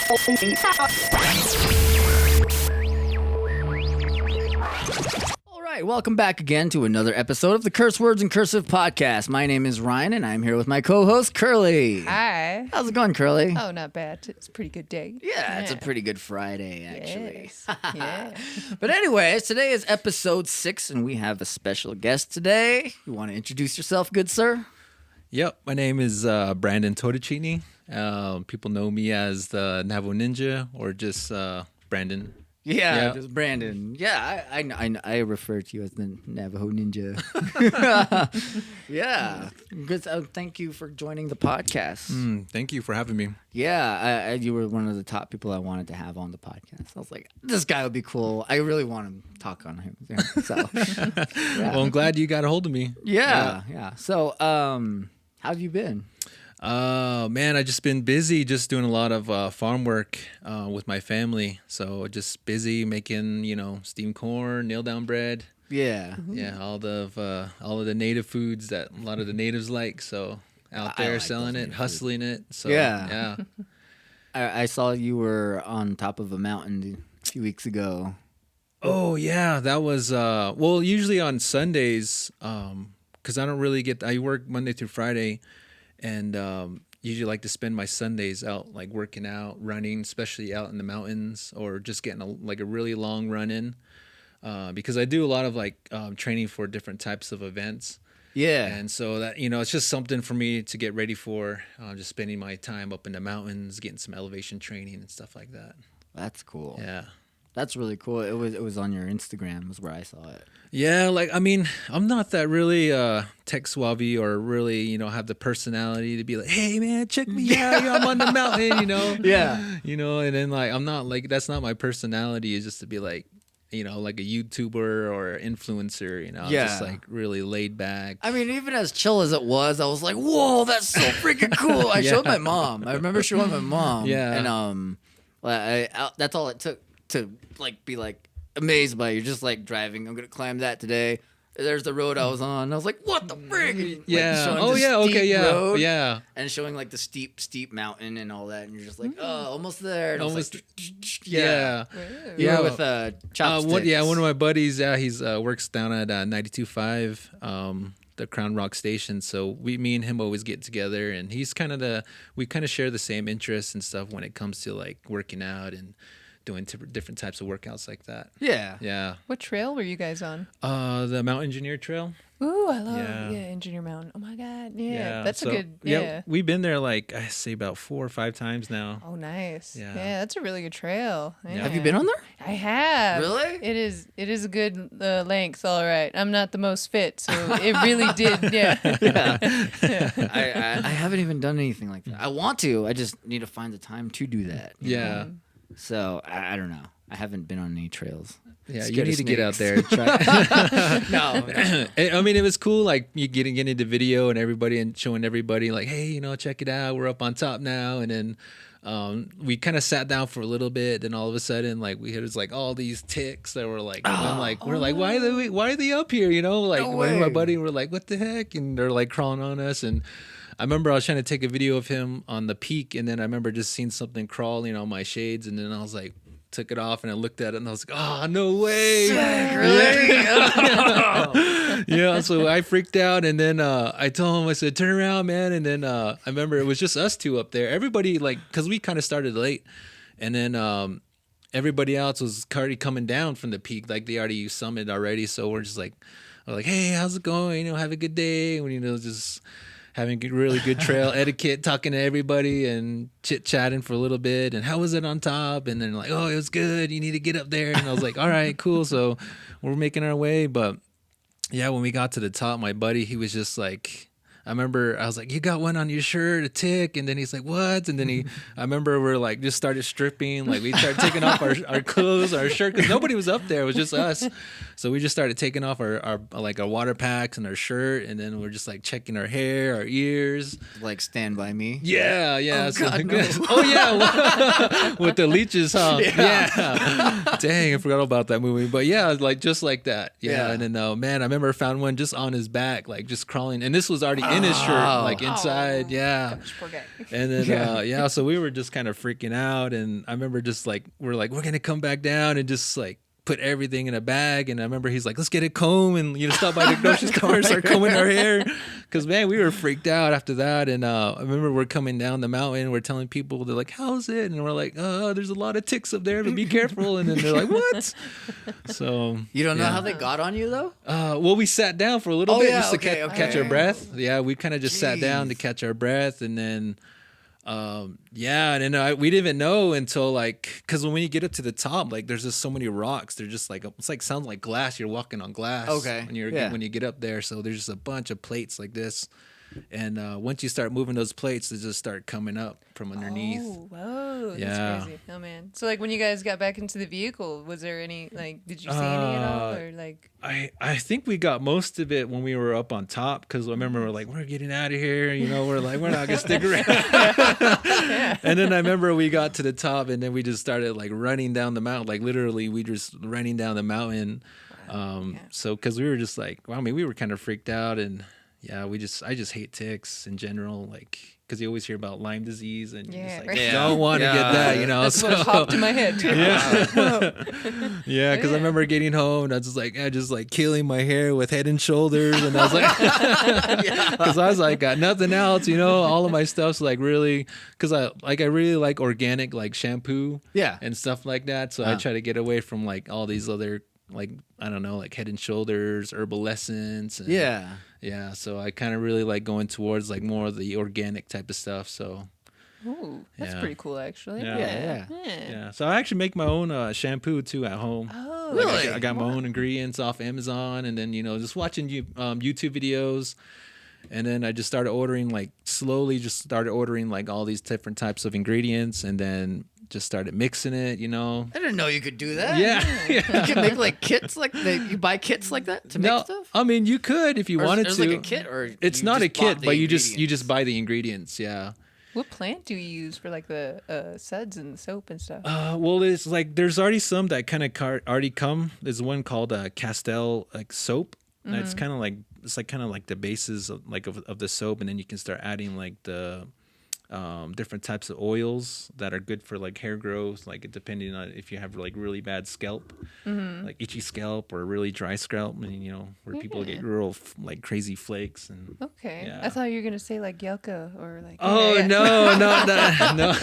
All right, welcome back again to another episode of the Cursewords and Cursive podcast. My name is Ryan, and I'm here with my co-host, Curly. Hi. How's it going, Curly? Oh, not bad. It's a pretty good day. Yeah, it's a pretty good Friday, actually. Yes. Yeah. But anyways, today is episode 6, and we have a special guest today. You want to introduce yourself, good sir? Yep, my name is Brandon Todacheenie. People know me as the NAVAJO Ninja or just Brandon. Yeah, just Brandon. Yeah, I refer to you as the NAVAJO Ninja. Yeah, good. Thank you for joining the podcast. Thank you for having me. Yeah, you were one of the top people I wanted to have on the podcast. I was like, this guy would be cool. I really want to talk on him. So, yeah. Well, I'm glad you got a hold of me. Yeah. So, how have you been? Man, I just been busy, just doing a lot of farm work with my family. So just busy making, steamed corn, nail down bread. Yeah. Yeah, all of the native foods that a lot of the natives like. So out there like selling those it, native hustling it. So Yeah. I saw you were on top of a mountain a few weeks ago. Oh yeah, that was well, usually on Sundays, because I work Monday through Friday, and usually like to spend my Sundays out like working out, running, especially out in the mountains, or just getting a really long run in, because I do a lot of like training for different types of events. Yeah. And so that, it's just something for me to get ready for, just spending my time up in the mountains, getting some elevation training and stuff like that. That's cool. Yeah. That's really cool. It was on your Instagram was where I saw it. Yeah, I'm not that really tech savvy or really, have the personality to be like, hey man, check me out, I'm on the mountain, Yeah. And then I'm not like, that's not my personality, is just to be like, like a YouTuber or influencer, I'm just like really laid back. I mean, even as chill as it was, I was like, whoa, that's so freaking cool. I showed my mom. I remember showing my mom. Yeah. And that's all it took to like be like amazed by. You're just like driving. I'm gonna climb that today. There's the road I was on. And I was like, what the frick? And, Yeah. Like, Okay. road, Yeah. and showing like the steep mountain and all that, and you're just like, oh, almost there. And Almost. like, Yeah. yeah, with chopsticks. One of my buddies. Yeah, he's works down at 92.5. The Crown Rock station. So me and him always get together, and he's we kind of share the same interests and stuff when it comes to like working out and doing different types of workouts like that. Yeah. What trail were you guys on? The Mount Engineer Trail. Ooh, I love Engineer Mountain. Oh my God. Yeah. That's so, a good, yeah. We've been there like, I say about 4 or 5 times now. Oh, nice. Yeah. Yeah, that's a really good trail. Yeah. Have you been on there? I have. Really? It is a good length, all right. I'm not the most fit, so it really did, yeah. I haven't even done anything like that. I want to. I just need to find the time to do that. Yeah. So I don't know. I haven't been on any trails. Yeah, Scared you of need to get out there. snakes. Try. No. I mean, it was cool, like you getting into video and everybody and showing everybody, like, hey, check it out. We're up on top now. And then we kind of sat down for a little bit. Then all of a sudden, like we had like all these ticks that were like, we're like, why are they up here? Like No me way. and my buddy were like, what the heck? And they're like crawling on us. And I remember I was trying to take a video of him on the peak, and then I remember just seeing something crawling on my shades, and then I was like, took it off and I looked at it and I was like, oh, no way. Sick, really? Yeah, so I freaked out, and then I told him, I said, turn around, man. And then I remember it was just us two up there. Everybody, like, because we kind of started late, and then everybody else was already coming down from the peak. Like, they already summited already. So we're just like, hey, how's it going? Have a good day. And, just having really good trail etiquette, talking to everybody and chit-chatting for a little bit. And how was it on top? And then like, oh, it was good. You need to get up there. And I was like, all right, cool. So we're making our way. But yeah, when we got to the top, my buddy, he was just like, I remember I was like, you got one on your shirt, a tick. And then he's like, what? And then I remember we're like, just started stripping. Like we started taking off our clothes, our shirt, because nobody was up there. It was just us. So we just started taking off our water packs and our shirt. And then we're just like checking our hair, our ears. Like Stand By Me? Yeah. Oh, So, God, no. oh yeah. With the leeches, huh? Yeah. Dang, I forgot about that movie. But yeah, like just like that. Yeah. And then, man, I remember I found one just on his back, like just crawling. And this was already in his shirt, Oh. like inside. Oh, Yeah. gosh, poor guy. And then so we were just kind of freaking out, and I remember just like we're gonna come back down and just like put everything in a bag. And I remember he's like, let's get a comb and stop by the grocery store and start combing our hair, because man, we were freaked out after that. And I remember we're coming down the mountain, we're telling people, they're like, how's it? And we're like, oh, there's a lot of ticks up there, but be careful. And then they're like, what? So You don't know how they got on you though? well, we sat down for a little Oh, bit yeah, just to okay, catch our okay. breath. Yeah, we kind of just sat down to Jeez. catch our breath, and then, and then we didn't even know until because when you get up to the top, like there's just so many rocks. They're just like it's like sounds like glass. You're walking on glass. Okay, when you get up there, so there's just a bunch of plates like this. And once you start moving those plates, they just start coming up from underneath. Oh, whoa, that's Yeah. crazy. Oh man. So like when you guys got back into the vehicle, was there any did you see any at all, or like? I think we got most of it when we were up on top, because I remember we're like, we're getting out of here, we're like, we're not gonna stick around. And then I remember we got to the top, and then we just started like running down the mountain, like literally we just running down the mountain. So because we were just like, well, I mean, we were kind of freaked out, and yeah, I just hate ticks in general, like because you always hear about Lyme disease, and you just like right. don't want to get that, That's what popped in my head. Yeah, because I remember getting home and I was just like killing my hair with Head and Shoulders, and I was like, because I was like, got nothing else, all of my stuff's like really, because I really like organic like shampoo, and stuff like that. So I try to get away from like all these other like I don't know like Head and Shoulders, Herbal Essence, and, yeah. So I kind of really like going towards like more of the organic type of stuff. So. Ooh, that's Yeah. pretty cool, actually. Yeah. Yeah. Yeah, so I actually make my own shampoo too at home. Oh, Really? Like, I got my own ingredients off Amazon, and then just watching YouTube videos, and then I just started ordering like all these different types of ingredients, and then just started mixing it. I didn't know you could do that. Yeah, You could make like kits like that. You buy kits like that to make stuff. I mean you could if you Or is- wanted there's to. like a kit, or It's you not just a bought kit, the but you ingredients? just buy the ingredients. Yeah. what plant do you use for like the suds and the soap and stuff? Well, it's like there's already some that kind of already come. There's one called Castell like soap. That's kind of like the basis of of the soap, and then you can start adding like the different types of oils that are good for like hair growth, like depending on if you have like really bad scalp, like itchy scalp or really dry scalp, and where people get real like crazy flakes and. Okay, Yeah. I thought you were gonna say like yucca or like. Oh yeah. no, no.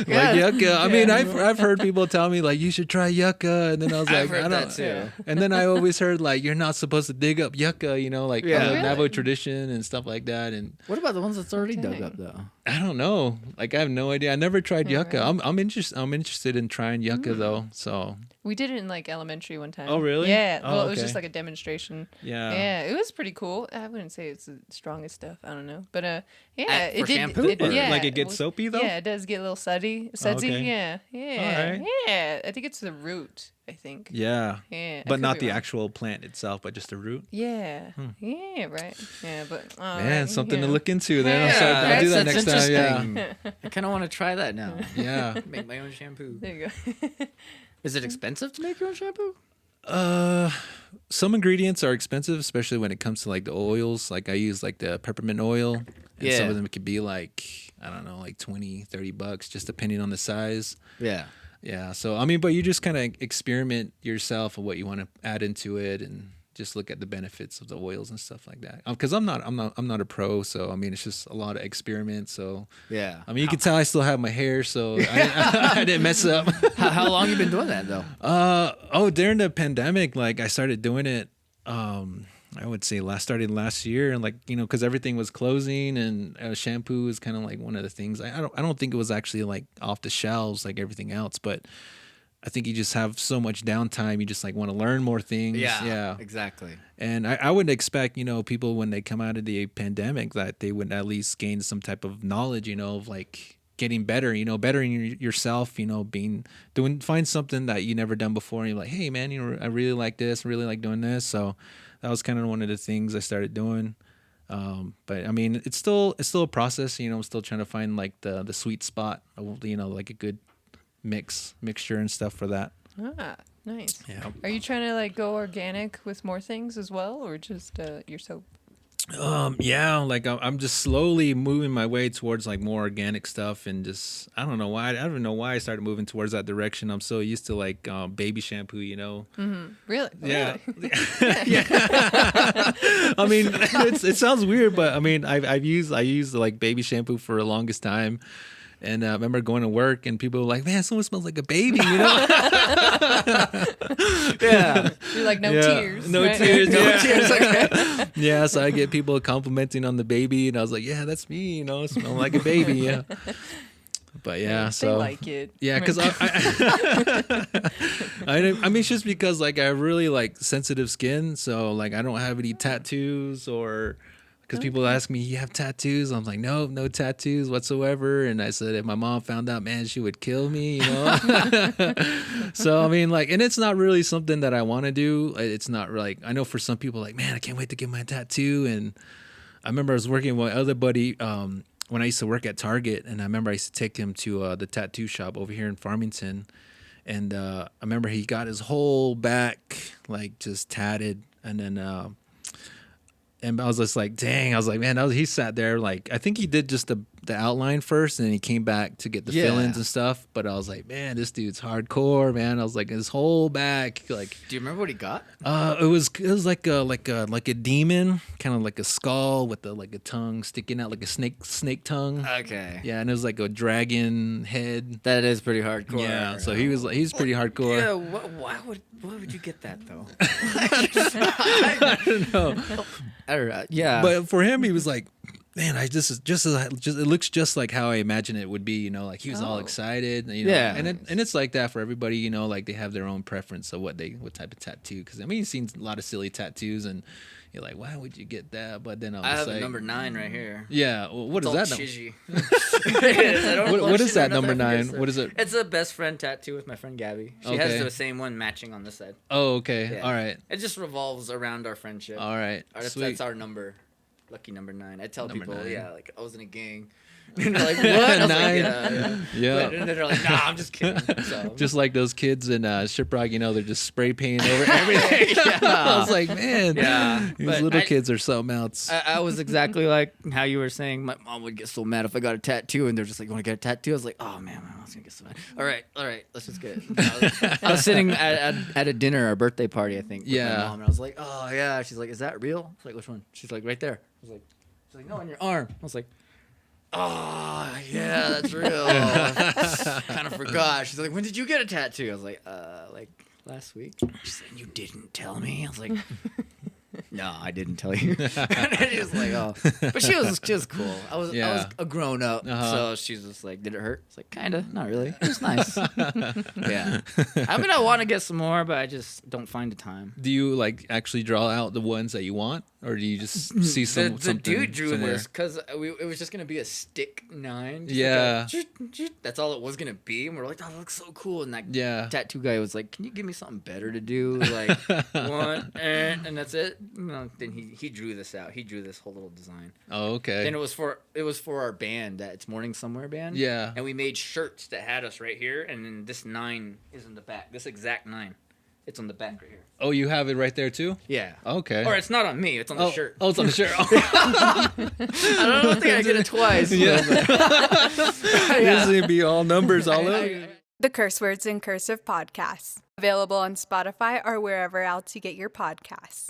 Like yucca. I mean, I've heard people tell me like you should try yucca, and then I was like, I've heard I don't. that too. And then I always heard like you're not supposed to dig up yucca, like Yeah. from the Really? NAVAJO tradition and stuff like that. And What about the ones that's already dug Dang. up though? I don't know. Like I have no idea. I never tried yucca. right. I'm interested in trying yucca though. So We did it in like elementary one time. Oh, really? Yeah. Oh, Well, it was okay. just like a demonstration. yeah. Yeah, it was pretty cool. I wouldn't say it's the strongest stuff. I don't know, but yeah, For it did. shampoo, or- yeah, Like it gets well, soapy though. Yeah, it does get a little sudsy. okay. Yeah, Alright. yeah. I think it's the root. I think. Yeah. Yeah, I But could not be the wrong. actual plant itself, but just the root. Yeah, yeah, right. Yeah, but Man, something to yeah. look into there. Yeah, I'll do that that's next time. Yeah. interesting. I kind of want to try that now. Yeah. Make my own shampoo. There you go. Is it expensive to make your own shampoo? Some ingredients are expensive, especially when it comes to like the oils. Like I use like the peppermint oil, and some Yeah. of them could be like, I don't know, like $20-$30, just depending on the size. Yeah. Yeah. So, I mean, but you just kind of experiment yourself of what you want to add into it, and just look at the benefits of the oils and stuff like that. Cause I'm not a pro. So, I mean, it's just a lot of experiments. So, Yeah. I mean, you can tell I still have my hair, so I didn't mess up. How long you been doing that though? During the pandemic, like I started doing it. I would say started last year, and like because everything was closing, and shampoo is kind of like one of the things. I don't think it was actually like off the shelves like everything else, but I think you just have so much downtime. You just like want to learn more things. Yeah. Exactly. And I would expect, people when they come out of the pandemic that they would at least gain some type of knowledge, of like getting better, bettering yourself, find something that you never done before. And you're like, hey man, I really like this, I really like doing this. So that was kind of one of the things I started doing. But I mean, it's still a process, I'm still trying to find like the sweet spot, like a good mixture and stuff for that. Ah, nice. Yeah. Are you trying to like go organic with more things as well, or just your soap? Yeah, like I'm just slowly moving my way towards like more organic stuff, and just I don't know why. I don't know why I started moving towards that direction. I'm so used to like baby shampoo, you know. Really? Yeah, Really? yeah. I mean, it sounds weird, but I mean, I used like baby shampoo for the longest time. And I remember going to work and people were like, man, someone smells like a baby, you know? Yeah. You're like, no Yeah. tears. No right? tears. No Yeah. tears. Okay. Yeah, so I get people complimenting on the baby, and I was like, yeah, that's me, you know, smelling like a baby, yeah. But yeah, They so like it. yeah, because I mean, it's just because like I have really like sensitive skin, so like I don't have any tattoos or. Because people ask me, you have tattoos? I'm like, no, no tattoos whatsoever. And I said, if my mom found out, man, she would kill me, you know? So, I mean, like, and it's not really something that I want to do. It's not like, I know for some people, like, man, I can't wait to get my tattoo. And I remember I was working with my other buddy when I used to work at Target. And I remember I used to take him to the tattoo shop over here in Farmington. And I remember he got his whole back, like, just tatted. And then... and I was just like, dang, I was like, man, he sat there like, I think he did just the outline first and then he came back to get the fill-ins and stuff. But I was like, man, this dude's hardcore, man. I was like, his whole back, like. Do you remember what he got? It was like a demon, kind of like a skull with like a tongue sticking out like a snake tongue. Okay. Yeah, and it was like a dragon head. That is pretty hardcore. Yeah, so he's pretty hardcore. Yeah, why would you get that though? I don't know. I don't know. Yeah. But for him, he was like, man, it looks just like how I imagine it would be, you know, like he was all excited, you know, Yeah. and it's like that for everybody, you know, like they have their own preference of what type of tattoo. Because I mean, you've seen a lot of silly tattoos, and you're like, why would you get that? But then I have a number 9 right here. Yeah, well, what is It's all that? chizzy. It is. I don't What blush is it that or number nothing. 9? What is it? It's a best friend tattoo with my friend Gabby. She Okay. has the same one matching on this side. Oh, okay, Yeah. all right, It just revolves around our friendship. all right, sweet. That's our number. Lucky number 9. I tell Number people, 9. yeah, like I was in a gang. And they're like, what? I was 9. like, yeah. Yeah. And they're like, nah, I'm just kidding. So. Just like those kids in Shiprock, you know, they're just spray painting over everything. I was like, man, Yeah, these but little kids are something else. I was exactly like how you were saying. My mom would get so mad if I got a tattoo, and they're just like, "You want to get a tattoo?" I was like, "Oh man, my mom's gonna get so mad." All right, let's just get it. I was sitting at a dinner, our birthday party, I think. With Yeah. my mom, and I was like, "Oh yeah." She's like, "Is that real?" I was like, "Which one?" She's like, "Right there." I was like, "She's like, no, on your arm." I was like, "Oh yeah, that's real." Kind of forgot. She's like, "When did you get a tattoo?" I was like last week. She's like, "You didn't tell me." I was like, "No, I didn't tell you." And she was like, "Oh," but she was cool. I was a grown up, so she's just like, "Did it hurt?" It's like, "Kinda, not really. It was nice." Yeah. I mean, I want to get some more, but I just don't find the time. Do you like actually draw out the ones that you want, or do you just see The something dude drew somewhere? this because it was just gonna be a stick 9. just Yeah. like that's all it was gonna be, and we're like, "Oh, that looks so cool." And that Yeah. tattoo guy was like, "Can you give me something better to do?" Like one, and that's it. No, then he drew this out. He drew this whole little design. Oh, okay. Then it was for our band, that It's Morning Somewhere band. Yeah. And we made shirts that had us right here, and then this 9 is in the back. This exact 9, it's on the back right here. Oh, you have it right there too? Yeah. Okay. Or it's not on me. It's on the shirt. Oh, it's on the shirt. I don't think I did it twice. Yeah. Yeah. This would be all numbers all over. The Cursewords in Cursive podcast. Available on Spotify or wherever else you get your podcasts.